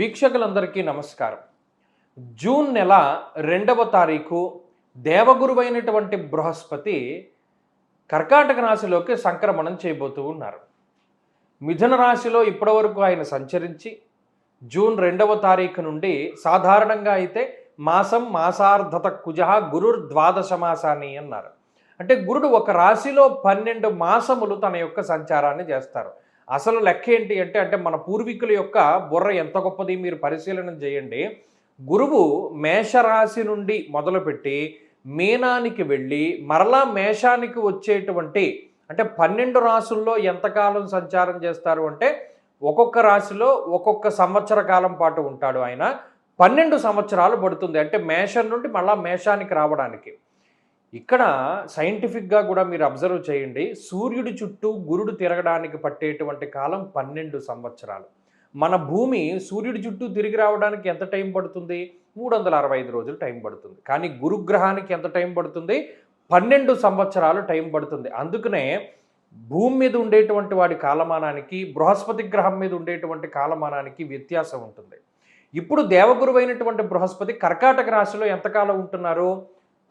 వీక్షకులందరికీ నమస్కారం. జూన్ నెల 2వ తారీఖు దేవగురువైనటువంటి బృహస్పతి కర్కాటక రాశిలోకి సంక్రమణం చేయబోతూ ఉన్నారు. మిథున రాశిలో ఇప్పటివరకు ఆయన సంచరించి జూన్ 2వ తారీఖు నుండి సాధారణంగా అయితే మాసార్ధత కుజః గురుర్ ద్వాదశ మాసాని అన్నారు. అంటే గురుడు ఒక రాశిలో 12 మాసములు తన యొక్క సంచారాన్ని చేస్తారు. అసలు లెక్క ఏంటి అంటే మన పూర్వీకుల యొక్క బుర్ర ఎంత గొప్పది మీరు పరిశీలన చేయండి. గురువు మేషరాశి నుండి మొదలుపెట్టి మీనానికి వెళ్ళి మరలా మేషానికి వచ్చేటువంటి అంటే 12 రాశుల్లో ఎంతకాలం సంచారం చేస్తారు అంటే ఒక్కొక్క రాశిలో ఒక్కొక్క సంవత్సర కాలం పాటు ఉంటాడు ఆయన. 12 సంవత్సరాలు పడుతుంది అంటే మేషం నుండి మళ్ళా మేషానికి రావడానికి. ఇక్కడ సైంటిఫిక్గా కూడా మీరు అబ్జర్వ్ చేయండి. సూర్యుడి చుట్టూ గురుడు తిరగడానికి పట్టేటువంటి కాలం 12 సంవత్సరాలు. మన భూమి సూర్యుడి చుట్టూ తిరిగి రావడానికి ఎంత టైం పడుతుంది? 365 రోజులు టైం పడుతుంది. కానీ గురుగ్రహానికి ఎంత టైం పడుతుంది? 12 సంవత్సరాలు టైం పడుతుంది. అందుకనే భూమి మీద ఉండేటువంటి వాడి కాలమానానికి బృహస్పతి గ్రహం మీద ఉండేటువంటి కాలమానానికి వ్యత్యాసం ఉంటుంది. ఇప్పుడు దేవగురువైనటువంటి బృహస్పతి కర్కాటక రాశిలో ఎంతకాలం ఉంటున్నారు?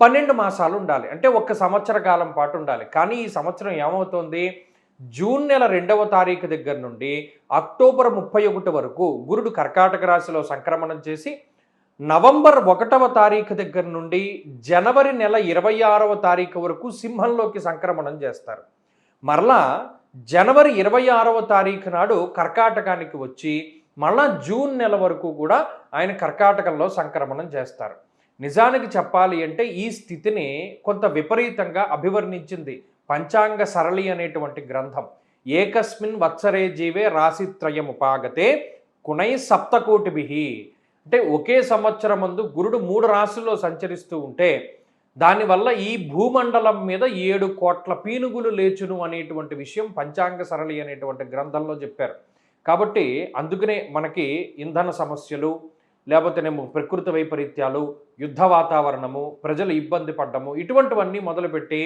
12 మాసాలు ఉండాలి. అంటే 1 సంవత్సర కాలం పాటు ఉండాలి. కానీ ఈ సంవత్సరం ఏమవుతోంది? జూన్ నెల 2వ తారీఖు దగ్గర నుండి అక్టోబర్ 31 వరకు గురుడు కర్కాటక రాశిలో సంక్రమణం చేసి నవంబర్ 1వ తారీఖు దగ్గర నుండి జనవరి నెల 26వ తారీఖు వరకు సింహంలోకి సంక్రమణం చేస్తారు. మరలా జనవరి 26వ తారీఖు నాడు కర్కాటకానికి వచ్చి మళ్ళా జూన్ నెల వరకు కూడా ఆయన కర్కాటకంలో సంక్రమణం చేస్తారు. నిజానికి చెప్పాలి అంటే ఈ స్థితిని కొంత విపరీతంగా అభివర్ణించింది పంచాంగ సరళి అనేటువంటి గ్రంథం. ఏకస్మిన్ వత్సరే జీవే రాశిత్రయముపాగతే కుణై సప్తకోటిభిః. అంటే ఒకే సంవత్సరం ముందు గురుడు 3 రాశుల్లో సంచరిస్తూ ఉంటే దానివల్ల ఈ భూమండలం మీద 7 కోట్ల పీనుగులు లేచును అనేటువంటి విషయం పంచాంగ సరళి అనేటువంటి గ్రంథంలో చెప్పారు. కాబట్టి అందుకనే మనకి ఇంధన సమస్యలు లేకపోతేనేమో ప్రకృతి వైపరీత్యాలు, యుద్ధ వాతావరణము, ప్రజలు ఇబ్బంది పడ్డము, ఇటువంటివన్నీ మొదలుపెట్టి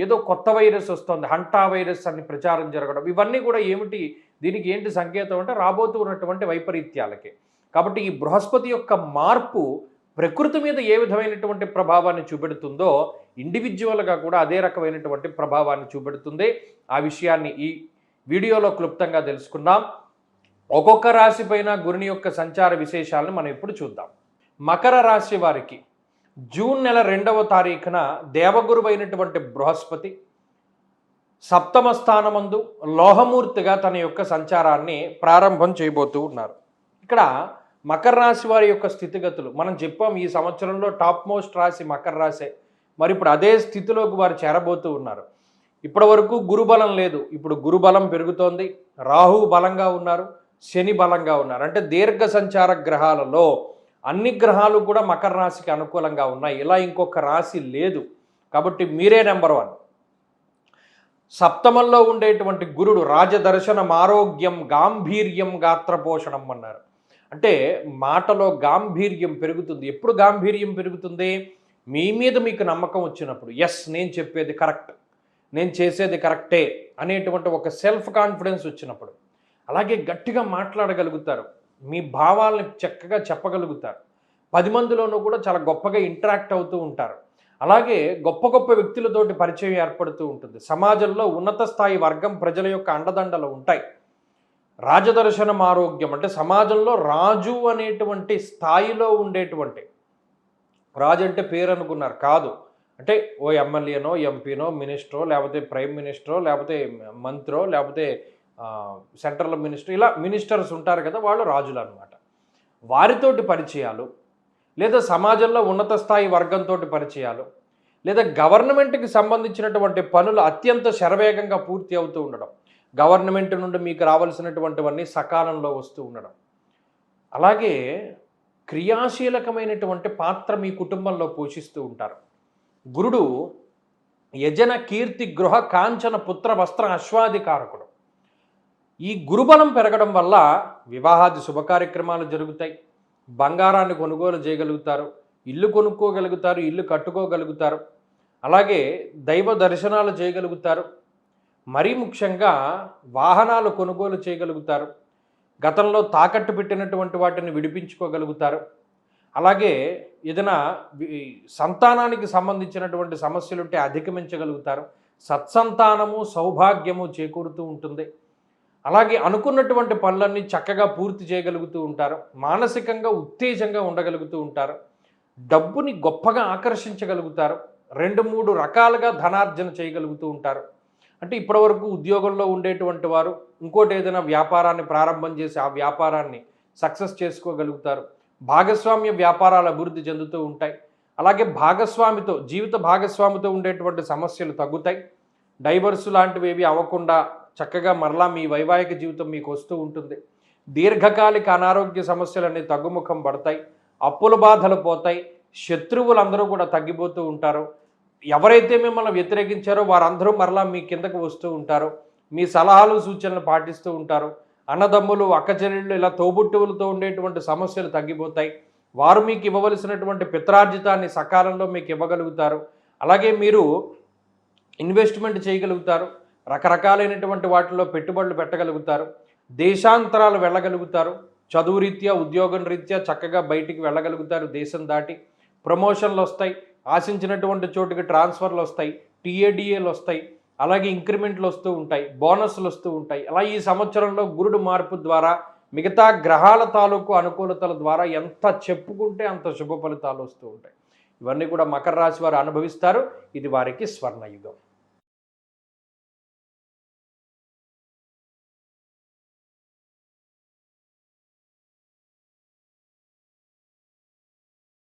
ఏదో కొత్త వైరస్ వస్తుంది, హంటా వైరస్ అని ప్రచారం జరగడం, ఇవన్నీ కూడా ఏమిటి? దీనికి ఏంటి సంకేతం అంటే రాబోతూ ఉన్నటువంటి వైపరీత్యాలకి. కాబట్టి ఈ బృహస్పతి యొక్క మార్పు ప్రకృతి మీద ఏ విధమైనటువంటి ప్రభావాన్ని చూపెడుతుందో ఇండివిజువల్గా కూడా అదే రకమైనటువంటి ప్రభావాన్ని చూపెడుతుంది. ఆ విషయాన్ని ఈ వీడియోలో క్లుప్తంగా తెలుసుకుందాం. ఒక్కొక్క రాశి పైన గురుని యొక్క సంచార విశేషాలను మనం ఇప్పుడు చూద్దాం. మకర రాశి వారికి జూన్ నెల 2వ తారీఖున దేవగురువైనటువంటి బృహస్పతి సప్తమ స్థానమందు లోహమూర్తిగా తన యొక్క సంచారాన్ని ప్రారంభం చేయబోతూ ఉన్నారు. ఇక్కడ మకర రాశి వారి యొక్క స్థితిగతులు మనం చెప్పాం. ఈ సంవత్సరంలో టాప్ మోస్ట్ రాశి మకర రాశే. మరి ఇప్పుడు అదే స్థితిలోకి వారు చేరబోతూ ఉన్నారు. ఇప్పటి వరకు గురుబలం లేదు, ఇప్పుడు గురుబలం పెరుగుతోంది. రాహు బలంగా ఉన్నారు, శని బలంగా ఉన్నారు. అంటే దీర్ఘ సంచార గ్రహాలలో అన్ని గ్రహాలు కూడా మకర రాశికి అనుకూలంగా ఉన్నాయి. ఇలా ఇంకొక రాశి లేదు. కాబట్టి మీరే నెంబర్ 1. సప్తమంలో ఉండేటువంటి గురుడు రాజదర్శనం, ఆరోగ్యం, గాంభీర్యం, గాత్రపోషణం అన్నారు. అంటే మాటలో గాంభీర్యం పెరుగుతుంది. ఎప్పుడు గాంభీర్యం పెరుగుతుంది? మీ మీద మీకు నమ్మకం వచ్చినప్పుడు. ఎస్, నేను చెప్పేది కరెక్ట్, నేను చేసేది కరెక్టే అనేటువంటి ఒక సెల్ఫ్ కాన్ఫిడెన్స్ వచ్చినప్పుడు. అలాగే గట్టిగా మాట్లాడగలుగుతారు, మీ భావాల్ని చక్కగా చెప్పగలుగుతారు. 10 మందిలోనూ కూడా చాలా గొప్పగా ఇంటరాక్ట్ అవుతూ ఉంటారు. అలాగే గొప్ప గొప్ప వ్యక్తులతోటి పరిచయం ఏర్పడుతూ ఉంటుంది. సమాజంలో ఉన్నత స్థాయి వర్గం ప్రజల యొక్క అండదండలు ఉంటాయి. రాజదర్శనం, ఆరోగ్యం అంటే సమాజంలో రాజు అనేటువంటి స్థాయిలో ఉండేటువంటి, రాజు అంటే పేరు అనుకున్నారు కాదు, అంటే ఓ ఎమ్మెల్యేనో, ఎంపీనో, మినిస్టరో, లేకపోతే ప్రైమ్ మినిస్టరో, లేకపోతే మంత్రో, లేకపోతే సెంట్రల్ మినిస్టర్, ఇలా మినిస్టర్స్ ఉంటారు కదా, వాళ్ళు రాజులు అనమాట. వారితోటి పరిచయాలు, లేదా సమాజంలో ఉన్నత స్థాయి వర్గంతో పరిచయాలు, లేదా గవర్నమెంట్కి సంబంధించినటువంటి పనులు అత్యంత శరవేగంగా పూర్తి అవుతూ ఉండడం, గవర్నమెంట్ నుండి మీకు రావాల్సినటువంటివన్నీ సకాలంలో వస్తూ ఉండడం, అలాగే క్రియాశీలకమైనటువంటి పాత్ర మీ కుటుంబంలో పోషిస్తూ ఉంటారు. గురుడు యజన, కీర్తి, గృహ, కాంచన, పుత్ర, వస్త్ర, అశ్వాధికారకుడు. ఈ గురుబలం పెరగడం వల్ల వివాహాది శుభకార్యక్రమాలు జరుగుతాయి, బంగారాన్ని కొనుగోలు చేయగలుగుతారు, ఇల్లు కొనుక్కోగలుగుతారు, ఇల్లు కట్టుకోగలుగుతారు, అలాగే దైవ దర్శనాలు చేయగలుగుతారు, మరీ ముఖ్యంగా వాహనాలు కొనుగోలు చేయగలుగుతారు. గతంలో తాకట్టు పెట్టినటువంటి వాటిని విడిపించుకోగలుగుతారు. అలాగే ఏదైనా సంతానానికి సంబంధించినటువంటి సమస్యలుంటే అధిగమించగలుగుతారు. సత్సంతానము, సౌభాగ్యము చేకూరుతూ ఉంటుంది. అలాగే అనుకున్నటువంటి పనులన్నీ చక్కగా పూర్తి చేయగలుగుతూ ఉంటారు. మానసికంగా ఉత్తేజంగా ఉండగలుగుతూ ఉంటారు. డబ్బుని గొప్పగా ఆకర్షించగలుగుతారు. 2-3 రకాలుగా ధనార్జన చేయగలుగుతూ ఉంటారు. అంటే ఇప్పటివరకు ఉద్యోగంలో ఉండేటువంటి వారు ఇంకోటి ఏదైనా వ్యాపారాన్ని ప్రారంభం చేసి ఆ వ్యాపారాన్ని సక్సెస్ చేసుకోగలుగుతారు. భాగస్వామ్య వ్యాపారాలు అభివృద్ధి చెందుతూ ఉంటాయి. అలాగే జీవిత భాగస్వామితో ఉండేటువంటి సమస్యలు తగ్గుతాయి. డైవర్స్ లాంటివి ఏవి అవ్వకుండా చక్కగా మరలా మీ వైవాహిక జీవితం మీకు వస్తూ ఉంటుంది. దీర్ఘకాలిక అనారోగ్య సమస్యలన్నీ తగ్గుముఖం పడతాయి. అప్పుల బాధలు పోతాయి. శత్రువులందరూ కూడా తగ్గిపోతూ ఉంటారు. ఎవరైతే మిమ్మల్ని వ్యతిరేకించారో వారందరూ మరలా మీ కిందకు వస్తూ ఉంటారు. మీ సలహాలు సూచనలు పాటిస్తూ ఉంటారు. అన్నదమ్ములు, అక్కచెల్లెళ్ళు ఇలా తోబుట్టువులతో ఉండేటువంటి సమస్యలు తగ్గిపోతాయి. వారు మీకు ఇవ్వవలసినటువంటి పిత్రార్జితాన్ని సకాలంలో మీకు ఇవ్వగలుగుతారు. అలాగే మీరు ఇన్వెస్ట్మెంట్ చేయగలుగుతారు. రకరకాలైనటువంటి వాటిలో పెట్టుబడులు పెట్టగలుగుతారు. దేశాంతరాలు వెళ్ళగలుగుతారు. చదువు రీత్యా, ఉద్యోగం రీత్యా చక్కగా బయటికి వెళ్ళగలుగుతారు. దేశం దాటి ప్రమోషన్లు వస్తాయి. ఆశించినటువంటి చోటుకి ట్రాన్స్ఫర్లు వస్తాయి. టీఏడిఏలు వస్తాయి. అలాగే ఇంక్రిమెంట్లు వస్తూ ఉంటాయి. బోనస్లు వస్తూ ఉంటాయి. అలా ఈ సంవత్సరంలో గురుడు మార్పు ద్వారా మిగతా గ్రహాల తాలూకు అనుకూలతల ద్వారా ఎంత చెప్పుకుంటే అంత శుభ ఫలితాలు వస్తూ ఉంటాయి. ఇవన్నీ కూడా మకర రాశి వారు అనుభవిస్తారు. ఇది వారికి స్వర్ణయుగం.